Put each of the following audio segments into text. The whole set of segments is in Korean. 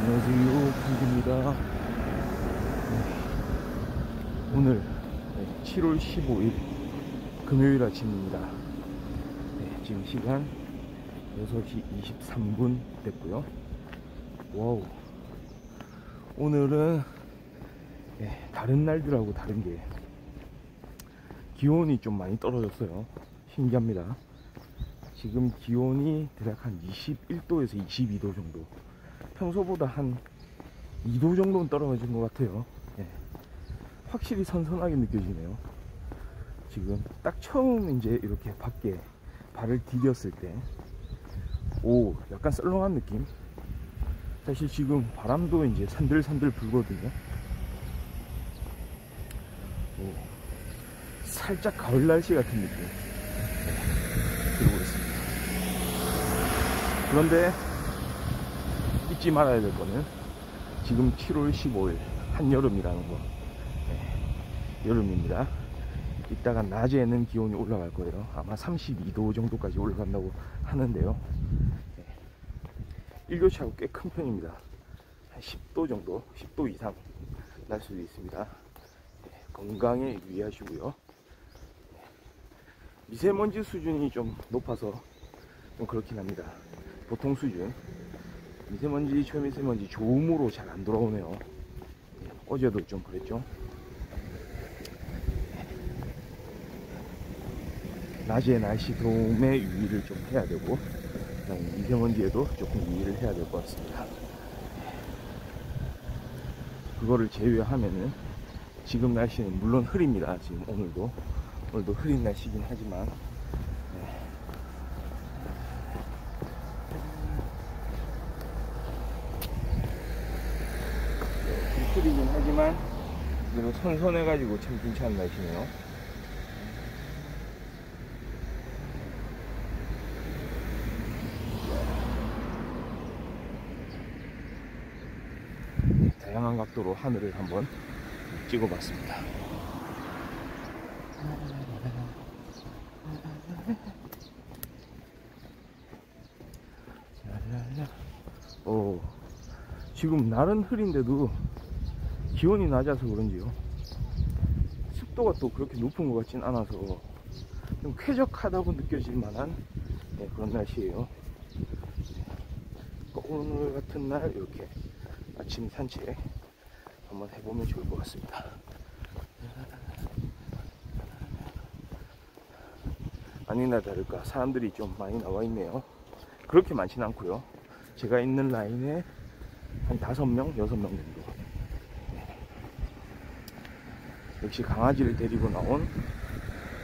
안녕하세요, 한기입니다. 오늘 7월 15일 금요일 아침입니다. 지금 시간 6시 23분 됐고요. 와우, 오늘은 다른 날들하고 다른 게 기온이 좀 많이 떨어졌어요. 신기합니다. 지금 기온이 대략 한 21도에서 22도 정도, 평소보다 한 2도 정도는 떨어진 것 같아요. 확실히 선선하게 느껴지네요. 지금 딱 처음 이제 이렇게 밖에 발을 디뎠을 때, 약간 썰렁한 느낌. 사실 지금 바람도 이제 산들산들 불거든요. 살짝 가을 날씨 같은 느낌 들고 있습니다. 그런데 잊지 말아야 될 거는 지금 7월 15일 한여름이라는 거. 여름입니다. 이따가 낮에는 기온이 올라갈 거예요. 아마 32도 정도까지 올라간다고 하는데요. 일교차가 꽤 큰 편입니다. 한 10도 정도, 10도 이상 날 수도 있습니다. 건강에 유의하시고요. 미세먼지 수준이 좀 높아서 좀 그렇긴 합니다. 보통 수준. 미세먼지, 초미세먼지 좋음으로 잘 안 돌아오네요. 어제도 좀 그랬죠. 낮에 날씨 도움에 유의를 좀 해야 되고, 미세먼지에도 조금 유의를 해야 될 것 같습니다. 그거를 제외하면은 지금 날씨는 물론 흐립니다. 지금 오늘도 흐린 날씨긴 하지만 흐리긴 하지만 그래도 선선해가지고 참 괜찮은 날씨네요. 다양한 각도로 하늘을 한번 찍어봤습니다. 지금 날은 흐린데도 기온이 낮아서 그런지요, 습도가 또 그렇게 높은 것 같진 않아서 좀 쾌적하다고 느껴질 만한 그런 날씨예요. 오늘 같은 날 이렇게 아침 산책 한번 해보면 좋을 것 같습니다. 아니나 다를까 사람들이 좀 많이 나와 있네요. 그렇게 많지는 않고요. 제가 있는 라인에 한 5명, 6명 정도. 역시 강아지를 데리고 나온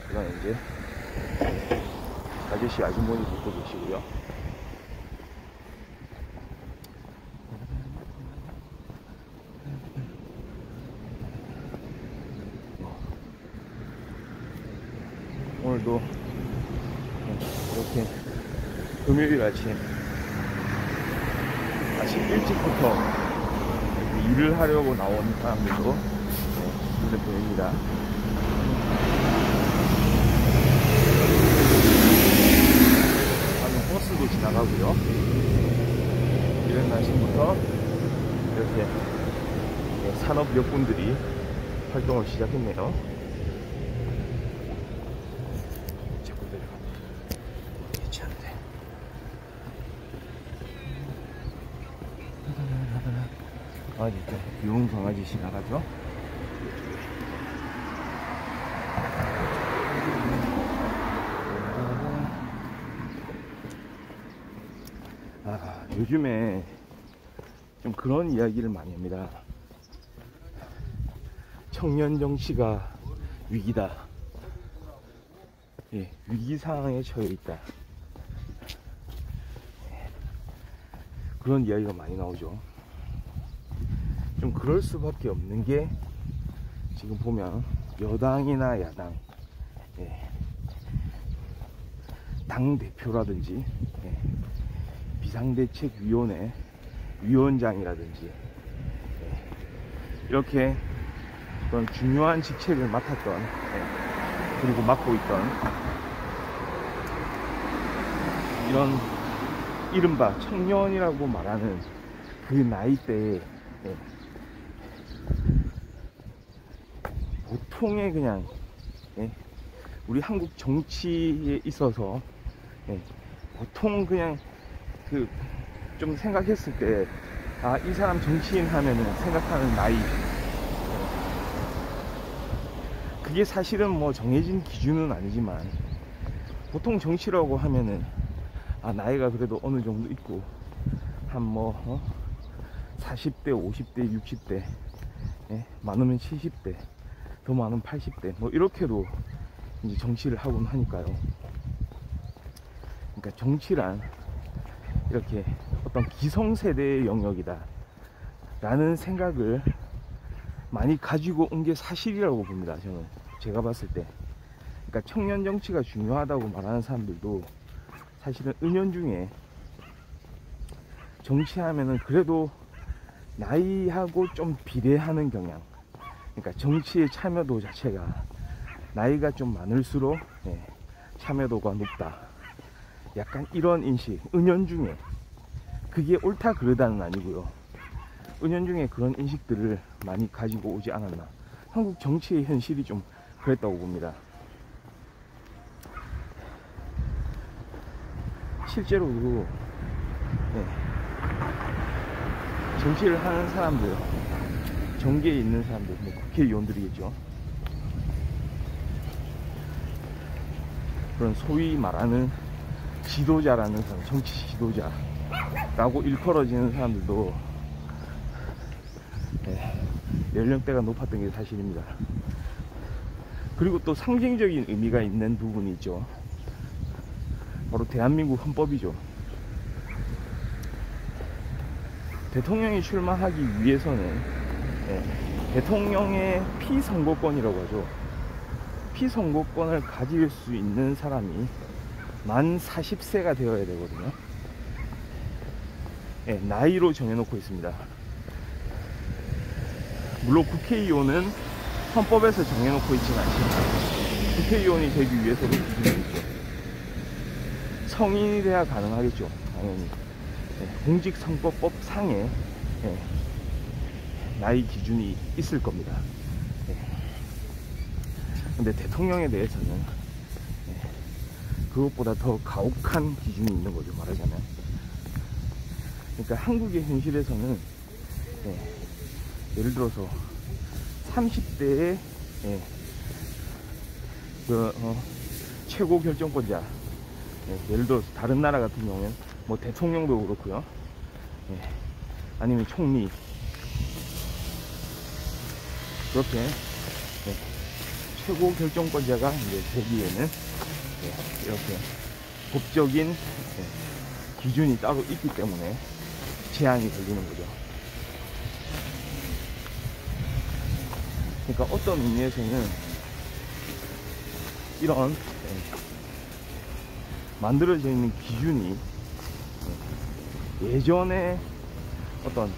그런 이제 아저씨, 아주머니들도 계시고요. 오늘도 이렇게 금요일 아침 일찍부터 일을 하려고 나온 사람들도 눈에 보입니다. 방금 버스도 지나가고요. 이른 아침부터 이렇게 산업 역군들이 활동을 시작했네요. 자꾸 내려갑니다. 괜찮은데. 진짜 귀여운 강아지 지나가죠? 요즘에 좀 그런 이야기를 많이 합니다. 청년 정치가 위기다. 위기 상황에 처해 있다. 그런 이야기가 많이 나오죠. 좀 그럴 수밖에 없는 게, 지금 보면 여당이나 야당, 당 대표라든지 비상대책위원회 위원장이라든지 이렇게 그런 중요한 직책을 맡았던, 그리고 맡고 있던 이런 이른바 청년이라고 말하는 그 나이대에 보통의 그냥 우리 한국 정치에 있어서 보통 그냥 그 좀 생각했을 때 아, 이 사람 정치인 하면은 생각하는 나이, 그게 사실은 뭐 정해진 기준은 아니지만 보통 정치라고 하면은 아, 나이가 그래도 어느 정도 있고 한 뭐 40대 50대 60대 많으면 70대 더 많으면 80대 뭐 이렇게도 이제 정치를 하곤 하니까요. 그러니까 정치란 이렇게 어떤 기성세대의 영역이다 라는 생각을 많이 가지고 온 게 사실이라고 봅니다. 저는 제가 봤을 때. 그러니까 청년 정치가 중요하다고 말하는 사람들도 사실은 은연중에 정치하면은 그래도 나이하고 좀 비례하는 경향, 그러니까 정치의 참여도 자체가 나이가 좀 많을수록 참여도가 높다, 약간 이런 인식, 은연중에, 그게 옳다 그르다는 아니고요, 은연중에 그런 인식들을 많이 가지고 오지 않았나. 한국 정치의 현실이 좀 그랬다고 봅니다. 실제로도 정치를 하는 사람들, 정계에 있는 사람들, 뭐 국회의원들이겠죠. 그런 소위 말하는 지도자라는 사람, 정치 지도자라고 일컬어지는 사람들도 연령대가 높았던 게 사실입니다. 그리고 또 상징적인 의미가 있는 부분이 있죠. 바로 대한민국 헌법이죠. 대통령이 출마하기 위해서는 대통령의 피선거권이라고 하죠. 피선거권을 가질 수 있는 사람이 만 40세가 되어야 되거든요. 나이로 정해놓고 있습니다. 물론 국회의원은 헌법에서 정해놓고 있지는 않지만 국회의원이 되기 위해서도 기준이 있죠. 성인이 돼야 가능하겠죠, 당연히. 공직선거법 상에 나이 기준이 있을 겁니다. 근데 대통령에 대해서는 그것보다 더 가혹한 기준이 있는 거죠, 말하자면. 그러니까 한국의 현실에서는 예를 들어서 30대의 최고 결정권자, 예를 들어서 다른 나라 같은 경우는 뭐 대통령도 그렇고요, 아니면 총리, 그렇게 최고 결정권자가 이제 되기에는 이렇게 법적인 기준이 따로 있기 때문에 제한이 걸리는 거죠. 그러니까 어떤 의미에서는 이런 만들어져 있는 기준이 예전에 어떤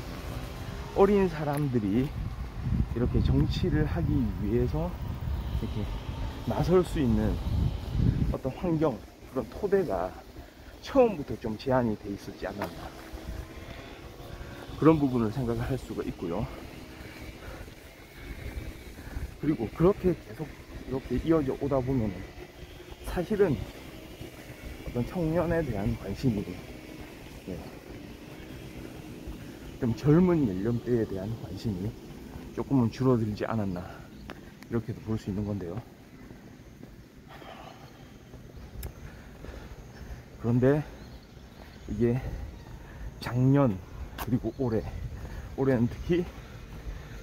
어린 사람들이 이렇게 정치를 하기 위해서 이렇게 나설 수 있는 어떤 환경, 그런 토대가 처음부터 좀 제한이 돼 있었지 않았나, 그런 부분을 생각을 할 수가 있고요. 그리고 그렇게 계속 이렇게 이어져 오다 보면 사실은 어떤 청년에 대한 관심이 좀 젊은 연령대에 대한 관심이 조금은 줄어들지 않았나, 이렇게도 볼 수 있는 건데요. 그런데 이게 작년 그리고 올해는 특히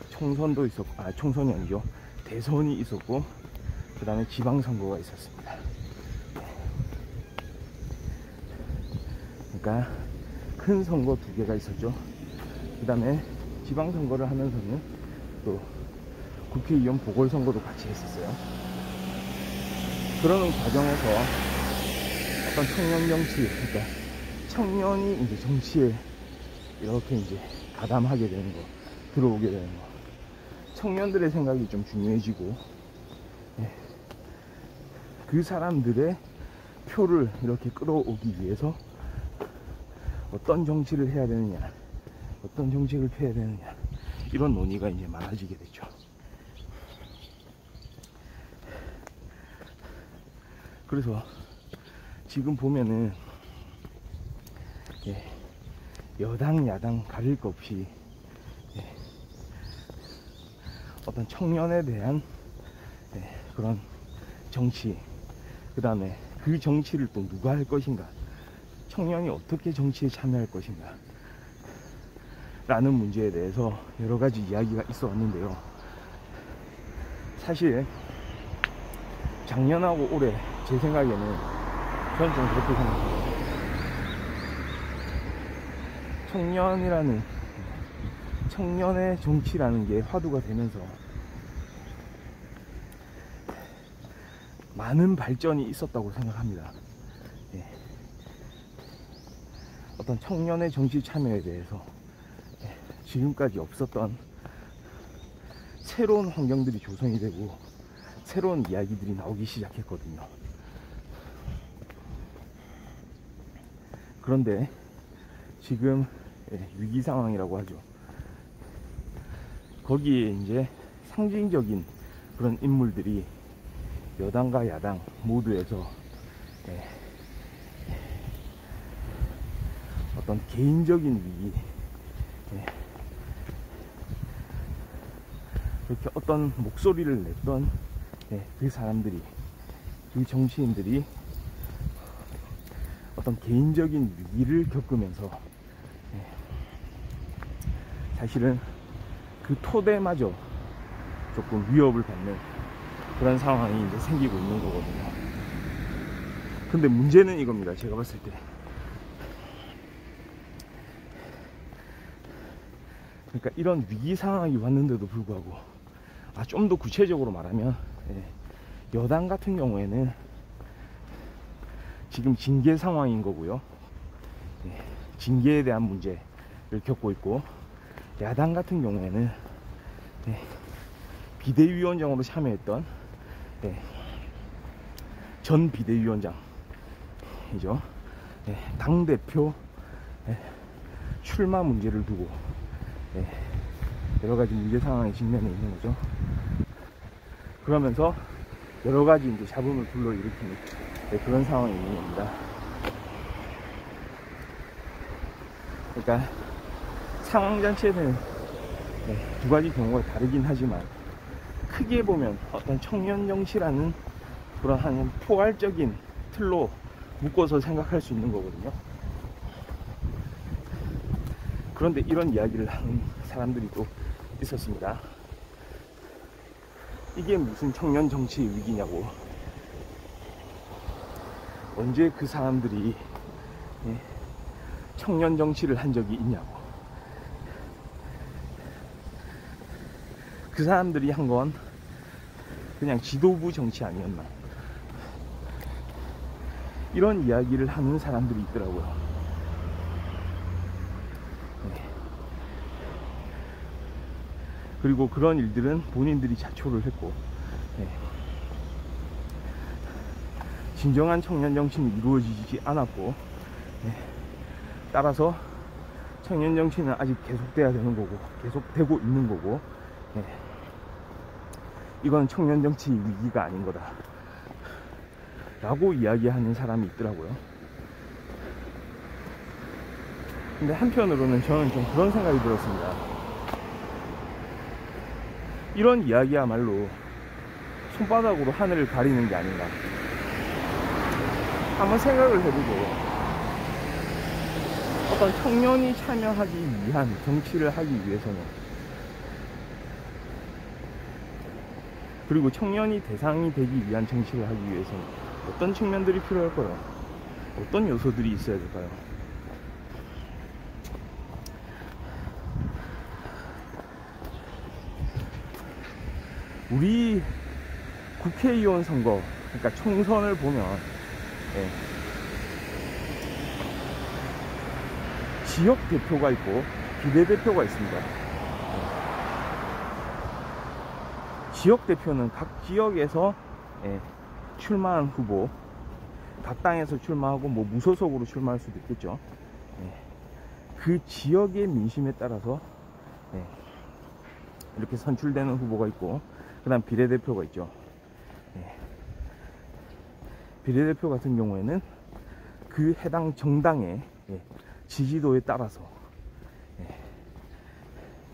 총선도 있었고, 총선이 아니죠, 대선이 있었고, 그 다음에 지방선거가 있었습니다. 그러니까 큰 선거 2개가 있었죠. 그 다음에 지방선거를 하면서는 또 국회의원 보궐선거도 같이 했었어요. 그러는 과정에서 어떤 청년 정치, 그러니까 청년이 이제 정치에 이렇게 이제 가담하게 되는 거, 들어오게 되는 거, 청년들의 생각이 좀 중요해지고, 그 사람들의 표를 이렇게 끌어오기 위해서 어떤 정치를 해야 되느냐, 어떤 정책을 펴야 되느냐, 이런 논의가 이제 많아지게 됐죠. 그래서 지금 보면은 여당 야당 가릴 것 없이 어떤 청년에 대한 그런 정치, 그 다음에 그 정치를 또 누가 할 것인가, 청년이 어떻게 정치에 참여할 것인가 라는 문제에 대해서 여러 가지 이야기가 있어 왔는데요. 사실 작년하고 올해 제 생각에는 저는 좀 그렇게 생각합니다. 청년의 정치라는 게 화두가 되면서 많은 발전이 있었다고 생각합니다. 어떤 청년의 정치 참여에 대해서 지금까지 없었던 새로운 환경들이 조성이 되고 새로운 이야기들이 나오기 시작했거든요. 그런데 지금 위기 상황이라고 하죠. 거기에 이제 상징적인 그런 인물들이 여당과 야당 모두에서 어떤 개인적인 위기, 그렇게 어떤 목소리를 냈던 그 사람들이, 그 정치인들이 어떤 개인적인 위기를 겪으면서 사실은 그 토대마저 조금 위협을 받는 그런 상황이 이제 생기고 있는 거거든요. 근데 문제는 이겁니다. 제가 봤을 때 그러니까 이런 위기 상황이 왔는데도 불구하고 좀 더 구체적으로 말하면 여당 같은 경우에는 지금 징계 상황인 거고요. 징계에 대한 문제를 겪고 있고, 야당 같은 경우에는 비대위원장으로 참여했던 전 비대위원장이죠. 당대표 출마 문제를 두고 여러가지 문제 상황에 직면해 있는 거죠. 그러면서 여러가지 이제 잡음을 불러일으키는 그런 상황이 있는 겁니다. 그러니까 상황 자체는 두 가지 경우가 다르긴 하지만 크게 보면 어떤 청년 정치라는 그런 한 포괄적인 틀로 묶어서 생각할 수 있는 거거든요. 그런데 이런 이야기를 하는 사람들이 또 있었습니다. 이게 무슨 청년 정치 위기냐고. 언제 그 사람들이 청년 정치를 한 적이 있냐고. 그 사람들이 한 건 그냥 지도부 정치 아니었나, 이런 이야기를 하는 사람들이 있더라고요. 그리고 그런 일들은 본인들이 자초를 했고, 진정한 청년 정치는 이루어지지 않았고, 따라서 청년 정치는 아직 계속돼야 되는 거고, 계속되고 있는 거고, 이건 청년 정치 위기가 아닌 거다 라고 이야기하는 사람이 있더라고요. 근데 한편으로는 저는 좀 그런 생각이 들었습니다. 이런 이야기야말로 손바닥으로 하늘을 가리는 게 아닌가. 한번 생각을 해보고, 어떤 청년이 참여하기 위한 정치를 하기 위해서는, 그리고 청년이 대상이 되기 위한 정치를 하기 위해서는 어떤 측면들이 필요할까요? 어떤 요소들이 있어야 될까요? 우리 국회의원 선거, 그러니까 총선을 보면 지역 대표가 있고 비례대표가 있습니다. 지역 대표는 각 지역에서 출마한 후보, 각 당에서 출마하고 뭐 무소속으로 출마할 수도 있겠죠. 그 지역의 민심에 따라서 이렇게 선출되는 후보가 있고, 그 다음 비례대표가 있죠. 비례대표 같은 경우에는 그 해당 정당의 지지도에 따라서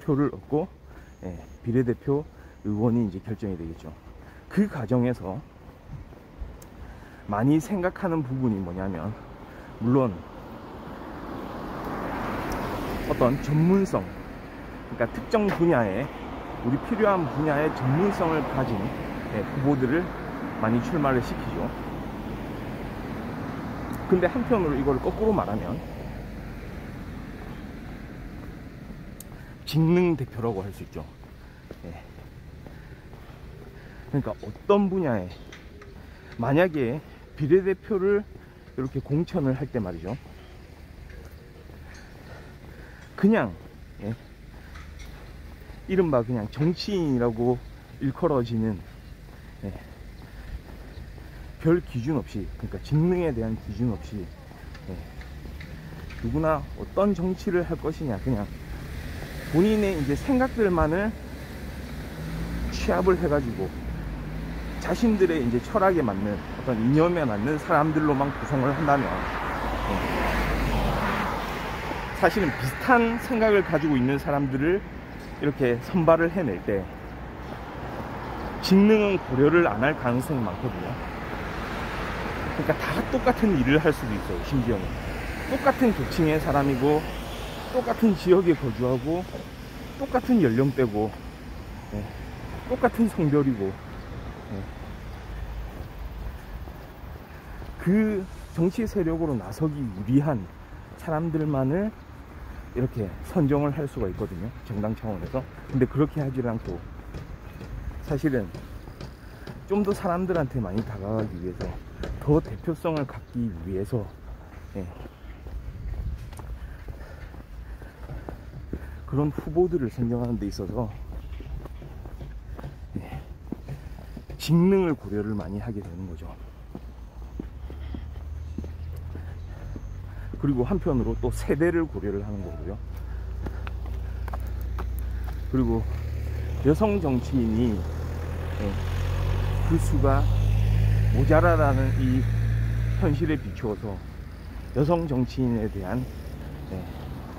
표를 얻고 비례대표 의원이 이제 결정이 되겠죠. 그 과정에서 많이 생각하는 부분이 뭐냐면, 물론 어떤 전문성, 그러니까 특정 분야에, 우리 필요한 분야의 전문성을 가진 후보들을 많이 출마를 시키죠. 근데 한편으로 이걸 거꾸로 말하면 직능 대표라고 할 수 있죠. 그러니까 어떤 분야에, 만약에 비례대표를 이렇게 공천을 할 때 말이죠, 그냥 이른바 그냥 정치인이라고 일컬어지는 별 기준 없이, 그러니까 직능에 대한 기준 없이 누구나 어떤 정치를 할 것이냐, 그냥 본인의 이제 생각들만을 취합을 해가지고 자신들의 이제 철학에 맞는, 어떤 이념에 맞는 사람들로만 구성을 한다면, 사실은 비슷한 생각을 가지고 있는 사람들을 이렇게 선발을 해낼 때 직능은 고려를 안 할 가능성이 많거든요. 그러니까 다 똑같은 일을 할 수도 있어요. 심지어는 똑같은 계층의 사람이고, 똑같은 지역에 거주하고, 똑같은 연령대고, 똑같은 성별이고, 그 정치 세력으로 나서기 유리한 사람들만을 이렇게 선정을 할 수가 있거든요, 정당 차원에서. 근데 그렇게 하지 않고, 사실은 좀 더 사람들한테 많이 다가가기 위해서, 더 대표성을 갖기 위해서 그런 후보들을 선정하는 데 있어서 직능을 고려를 많이 하게 되는 거죠. 그리고 한편으로 또 세대를 고려를 하는 거고요. 그리고 여성 정치인이 그 수가 모자라라는 이 현실에 비추어서 여성 정치인에 대한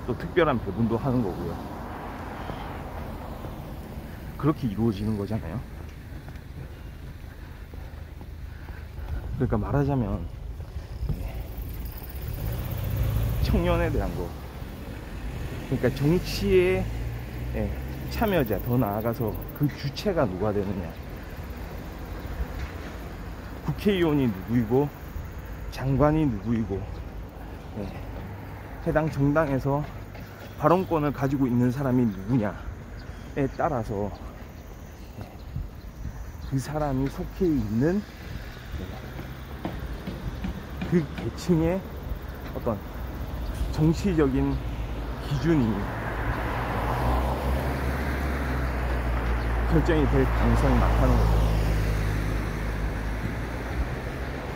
또 특별한 배분도 하는 거고요. 그렇게 이루어지는 거잖아요. 그러니까 말하자면 청년에 대한 거, 그러니까 정치에 참여자, 더 나아가서 그 주체가 누가 되느냐, 국회의원이 누구이고 장관이 누구이고 해당 정당에서 발언권을 가지고 있는 사람이 누구냐에 따라서 그 사람이 속해 있는 그 계층의 어떤 정치적인 기준이 결정이 될 가능성이 많다는 거죠.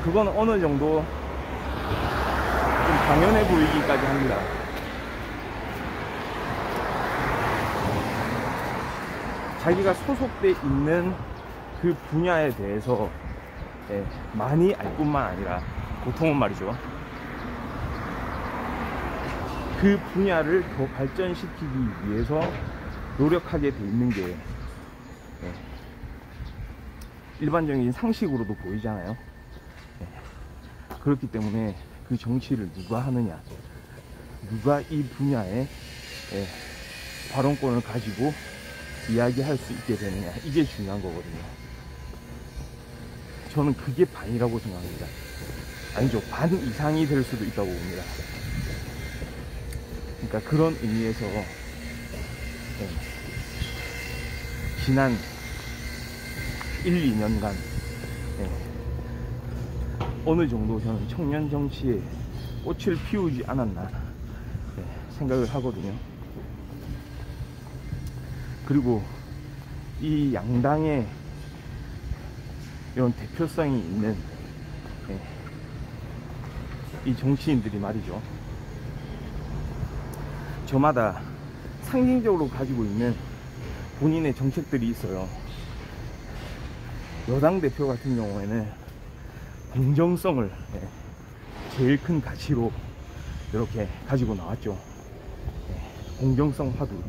그건 어느 정도 좀 당연해 보이기까지 합니다. 자기가 소속돼 있는 그 분야에 대해서 많이 알 뿐만 아니라, 보통은 말이죠, 그 분야를 더 발전시키기 위해서 노력하게 돼 있는 게 일반적인 상식으로도 보이잖아요. 그렇기 때문에 그 정치를 누가 하느냐, 누가 이 분야에 발언권을 가지고 이야기할 수 있게 되느냐, 이게 중요한 거거든요. 저는 그게 반이라고 생각합니다. 아니죠, 반 이상이 될 수도 있다고 봅니다. 그러니까 그런 의미에서 지난 1, 2년간 어느 정도 저는 청년 정치에 꽃을 피우지 않았나 생각을 하거든요. 그리고 이 양당의 이런 대표성이 있는 이 정치인들이 말이죠, 저마다 상징적으로 가지고 있는 본인의 정책들이 있어요. 여당 대표 같은 경우에는 공정성을 제일 큰 가치로 이렇게 가지고 나왔죠. 공정성 화두.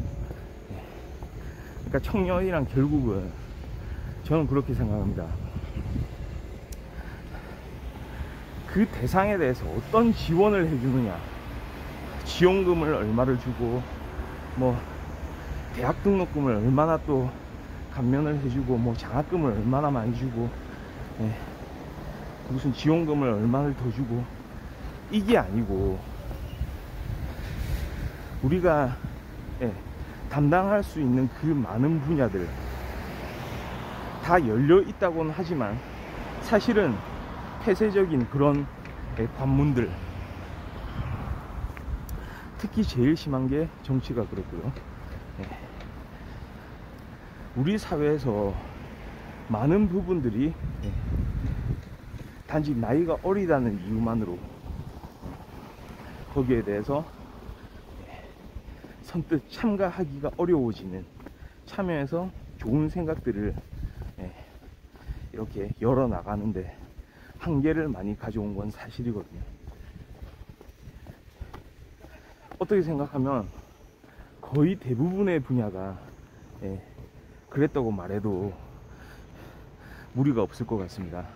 그러니까 청년이란 결국은 저는 그렇게 생각합니다. 그 대상에 대해서 어떤 지원을 해주느냐, 지원금을 얼마를 주고 뭐 대학 등록금을 얼마나 또 감면을 해주고 뭐 장학금을 얼마나 많이 주고 무슨 지원금을 얼마를 더 주고, 이게 아니고 우리가 담당할 수 있는 그 많은 분야들 다 열려 있다고는 하지만 사실은 폐쇄적인 그런 관문들, 특히 제일 심한 게 정치가 그렇고요. 우리 사회에서 많은 부분들이 단지 나이가 어리다는 이유만으로 거기에 대해서 선뜻 참가하기가 어려워지는, 참여해서 좋은 생각들을 이렇게 열어나가는데 한계를 많이 가져온 건 사실이거든요. 어떻게 생각하면 거의 대부분의 분야가 그랬다고 말해도 무리가 없을 것 같습니다.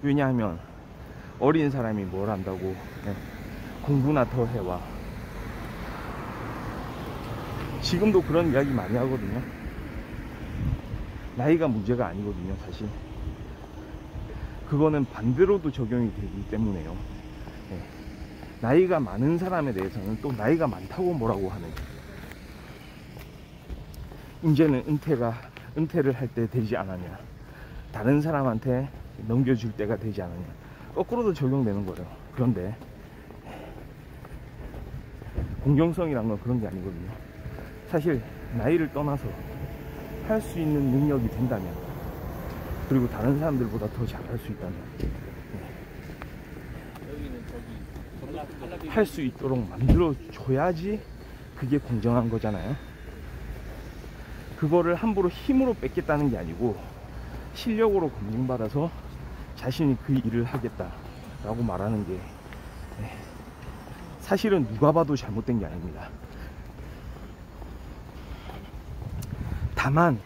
왜냐하면 어린 사람이 뭘 안다고 공부나 더 해와, 지금도 그런 이야기 많이 하거든요. 나이가 문제가 아니거든요. 사실 그거는 반대로도 적용이 되기 때문에요. 나이가 많은 사람에 대해서는 또 나이가 많다고 뭐라고 하는, 이제는 은퇴를 할 때 되지 않았냐, 다른 사람한테 넘겨줄 때가 되지 않았냐, 거꾸로도 적용되는 거예요. 그런데 공정성이란 건 그런 게 아니거든요. 사실 나이를 떠나서 할 수 있는 능력이 된다면, 그리고 다른 사람들보다 더 잘할 수 있다면 할 수 있도록 만들어 줘야지 그게 공정한 거잖아요. 그거를 함부로 힘으로 뺏겠다는 게 아니고 실력으로 검증받아서 자신이 그 일을 하겠다라고 말하는 게 사실은 누가 봐도 잘못된 게 아닙니다. 다만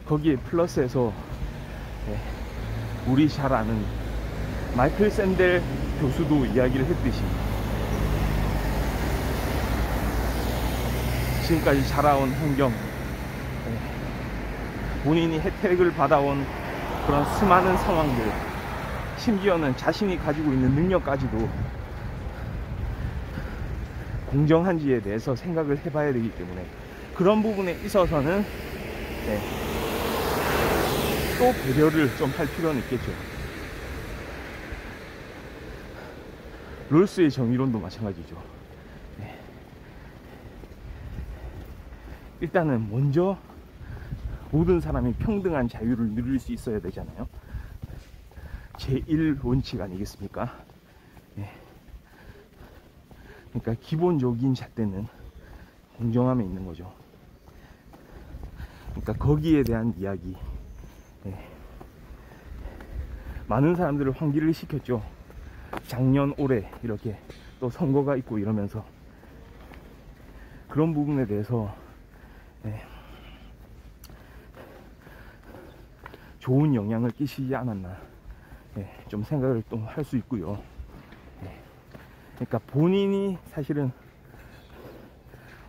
거기에 플러스해서 우리 잘 아는 마이클 샌델 교수도 이야기를 했듯이, 지금까지 자라온 환경, 본인이 혜택을 받아온 그런 수많은 상황들, 심지어는 자신이 가지고 있는 능력까지도 공정한지에 대해서 생각을 해봐야 되기 때문에, 그런 부분에 있어서는 또 배려를 좀 할 필요는 있겠죠. 롤스의 정의론도 마찬가지죠. 일단은 먼저 모든 사람이 평등한 자유를 누릴 수 있어야 되잖아요. 제1원칙 아니겠습니까? 그러니까 기본적인 잣대는 공정함에 있는 거죠. 그러니까 거기에 대한 이야기, 많은 사람들을 환기를 시켰죠. 작년 올해 이렇게 또 선거가 있고 이러면서 그런 부분에 대해서 좋은 영향을 끼치지 않았나 좀 생각을 또 할 수 있고요. 그러니까 본인이 사실은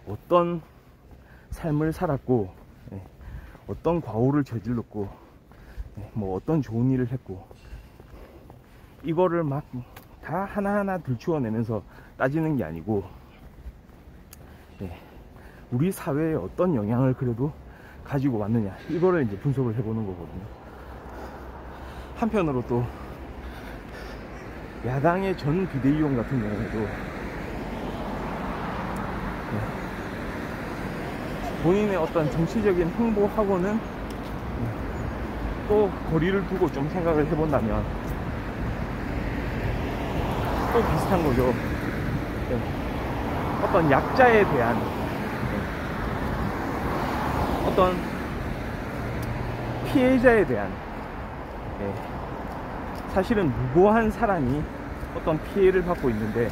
어떤 삶을 살았고 어떤 과오를 저질렀고 뭐 어떤 좋은 일을 했고, 이거를 막 다 하나하나 들추어내면서 따지는 게 아니고 우리 사회에 어떤 영향을 그래도 가지고 왔느냐, 이거를 이제 분석을 해보는 거거든요. 한편으로 또 야당의 전 비대위원 같은 경우에도 본인의 어떤 정치적인 행보하고는 또 거리를 두고 좀 생각을 해본다면 또 비슷한 거죠. 어떤 약자에 대한 어떤 피해자에 대한 사실은 무고한 사람이 어떤 피해를 받고 있는데,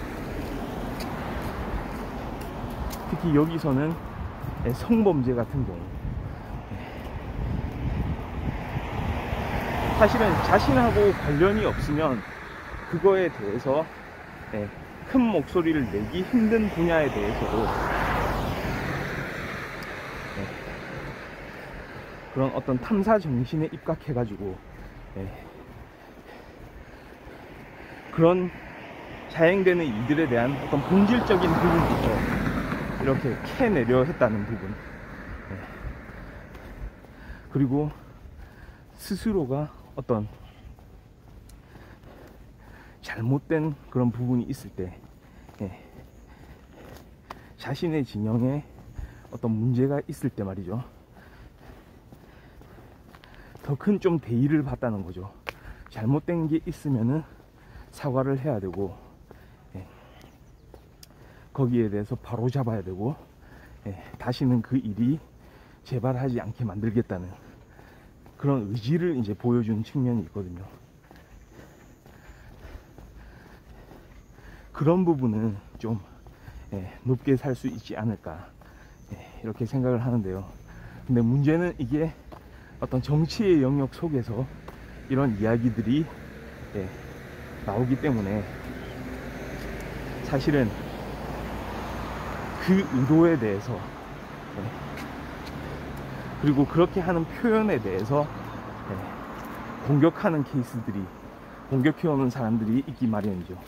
특히 여기서는 성범죄 같은 경우 사실은 자신하고 관련이 없으면 그거에 대해서 큰 목소리를 내기 힘든 분야에 대해서도 그런 어떤 탐사 정신에 입각해가지고 그런 자행되는 이들에 대한 어떤 본질적인 부분부터 이렇게 캐내려 했다는 부분, 그리고 스스로가 어떤 잘못된 그런 부분이 있을 때 자신의 진영에 어떤 문제가 있을 때 말이죠, 더 큰 좀 대의를 받다는 거죠. 잘못된 게 있으면은 사과를 해야 되고, 거기에 대해서 바로 잡아야 되고, 다시는 그 일이 재발하지 않게 만들겠다는 그런 의지를 이제 보여주는 측면이 있거든요. 그런 부분은 좀 높게 살 수 있지 않을까, 이렇게 생각을 하는데요. 근데 문제는 이게 어떤 정치의 영역 속에서 이런 이야기들이 나오기 때문에 사실은 그 의도에 대해서 그리고 그렇게 하는 표현에 대해서 공격하는 케이스들이, 공격해오는 사람들이 있기 마련이죠.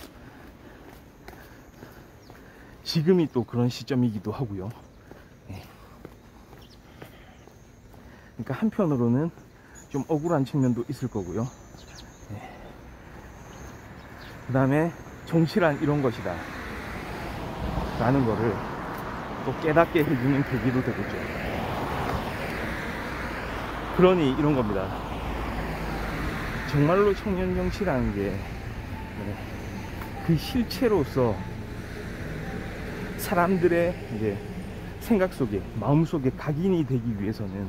지금이 또 그런 시점이기도 하고요. 그러니까 한편으로는 좀 억울한 측면도 있을 거고요. 그 다음에 정치란 이런 것이다 라는 거를 또 깨닫게 해주는 계기도 되겠죠. 그러니 이런 겁니다. 정말로 청년 정치라는 게 그 실체로서 사람들의 이제 생각 속에, 마음 속에 각인이 되기 위해서는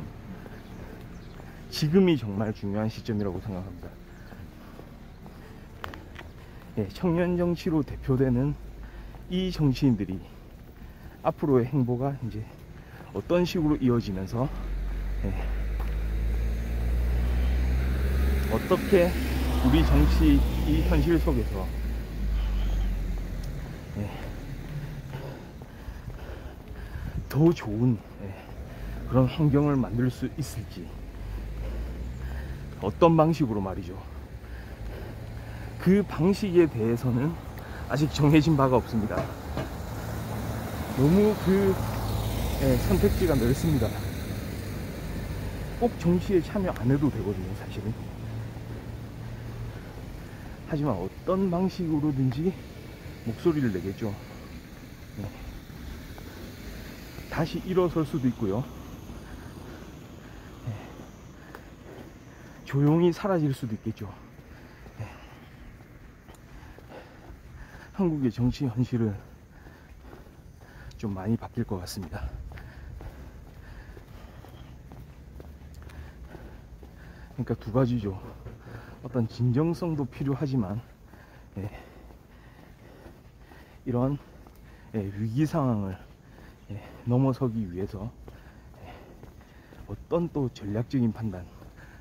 지금이 정말 중요한 시점이라고 생각합니다. 청년 정치로 대표되는 이 정치인들이 앞으로의 행보가 이제 어떤 식으로 이어지면서 어떻게 우리 정치 이 현실 속에서 더 좋은 그런 환경을 만들 수 있을지, 어떤 방식으로 말이죠. 그 방식에 대해서는 아직 정해진 바가 없습니다. 너무 그 선택지가 넓습니다. 꼭 정치에 참여 안 해도 되거든요, 사실은. 하지만 어떤 방식으로든지 목소리를 내겠죠. 다시 일어설 수도 있고요, 조용히 사라질 수도 있겠죠. 한국의 정치 현실은 좀 많이 바뀔 것 같습니다. 그러니까 두 가지죠. 어떤 진정성도 필요하지만 이런 위기 상황을 넘어서기 위해서 어떤 또 전략적인 판단,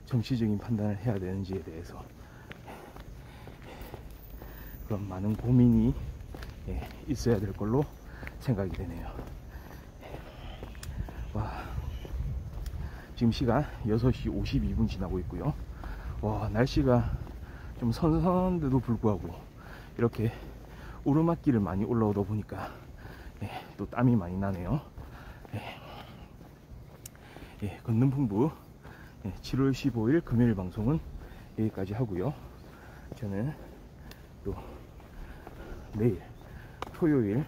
정치적인 판단을 해야 되는지에 대해서 그런 많은 고민이 있어야 될 걸로 생각이 되네요. 와, 지금 시간 6시 52분 지나고 있고요. 와, 날씨가 좀 선선한데도 불구하고 이렇게 오르막길을 많이 올라오다 보니까 또 땀이 많이 나네요. 걷는 풍부 7월 15일 금요일 방송은 여기까지 하고요. 저는 또 내일 토요일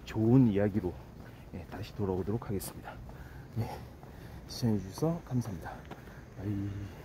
좋은 이야기로 다시 돌아오도록 하겠습니다. 시청해 주셔서 감사합니다. 바이.